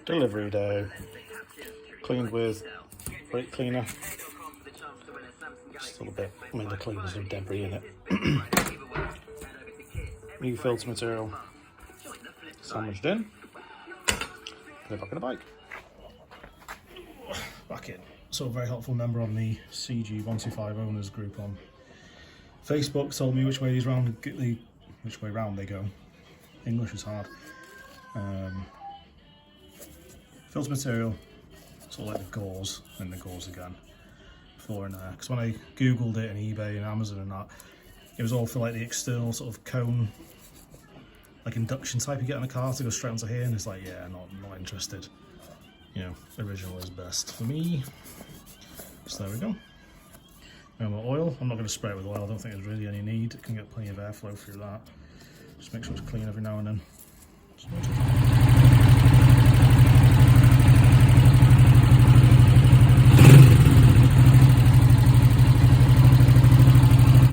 Delivery day. Cleaned with brake cleaner. Just a little bit. I mean, the cleaner's some debris in it. New filter material sandwiched in. Put it back in the bike. Back in. So a very helpful member on the CG125 owners group on Facebook told me which way round they go. English is hard. Filter material, sort of like the gauze, and the gauze again. Floor in there. Because when I googled it on eBay and Amazon and that, it was all for like the external sort of cone, like induction type you get in a car to go straight onto here, and it's like, yeah, not interested. You know, original is best for me. So there we go. No more oil. I'm not going to spray it with oil. I don't think there's really any need. It can get plenty of airflow through that. Just make sure it's clean every now and then.